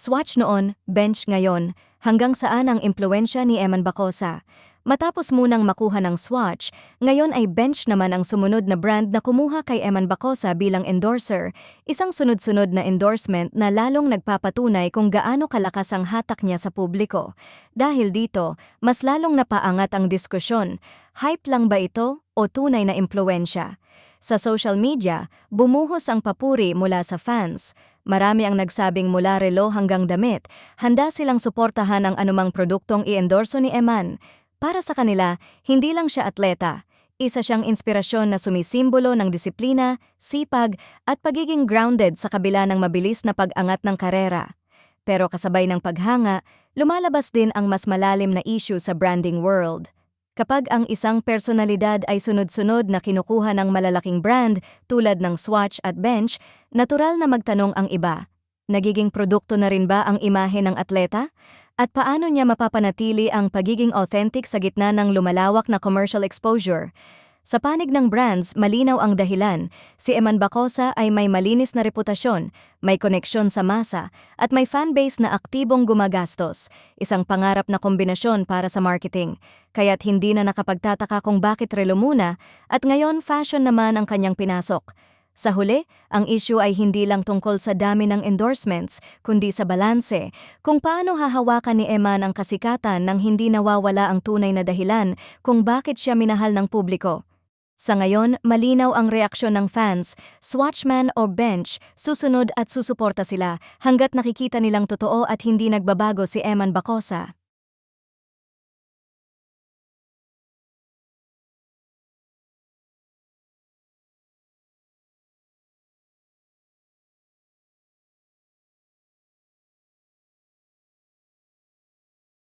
Swatch noon, bench ngayon, hanggang saan ang impluensya ni Eman Bacosa. Matapos munang makuha ng Swatch, ngayon ay bench naman ang sumunod na brand na kumuha kay Eman Bacosa bilang endorser, isang sunod-sunod na endorsement na lalong nagpapatunay kung gaano kalakas ang hatak niya sa publiko. Dahil dito, mas lalong napaangat ang diskusyon, hype lang ba ito o tunay na impluensya? Sa social media, bumuhos ang papuri mula sa fans. Marami ang nagsabing mula relo hanggang damit, handa silang suportahan ang anumang produktong i-endorso ni Eman. Para sa kanila, hindi lang siya atleta. Isa siyang inspirasyon na sumisimbolo ng disiplina, sipag, at pagiging grounded sa kabila ng mabilis na pag-angat ng karera. Pero kasabay ng paghanga, lumalabas din ang mas malalim na issue sa branding world. Kapag ang isang personalidad ay sunod-sunod na kinukuha ng malalaking brand tulad ng Swatch at Bench, natural na magtanong ang iba. Nagiging produkto na rin ba ang imahe ng atleta? At paano niya mapapanatili ang pagiging authentic sa gitna ng lumalawak na commercial exposure? Sa panig ng brands, malinaw ang dahilan. Si Eman Bacosa ay may malinis na reputasyon, may koneksyon sa masa, at may fanbase na aktibong gumagastos. Isang pangarap na kombinasyon para sa marketing. Kaya't hindi na nakapagtataka kung bakit relo muna, at ngayon fashion naman ang kanyang pinasok. Sa huli, ang issue ay hindi lang tungkol sa dami ng endorsements, kundi sa balanse, kung paano hahawakan ni Eman ang kasikatan nang hindi nawawala ang tunay na dahilan kung bakit siya minahal ng publiko. Sa ngayon, malinaw ang reaksyon ng fans, Swatchman o Bench, susunod at susuporta sila hanggat nakikita nilang totoo at hindi nagbabago si Eman Bacosa.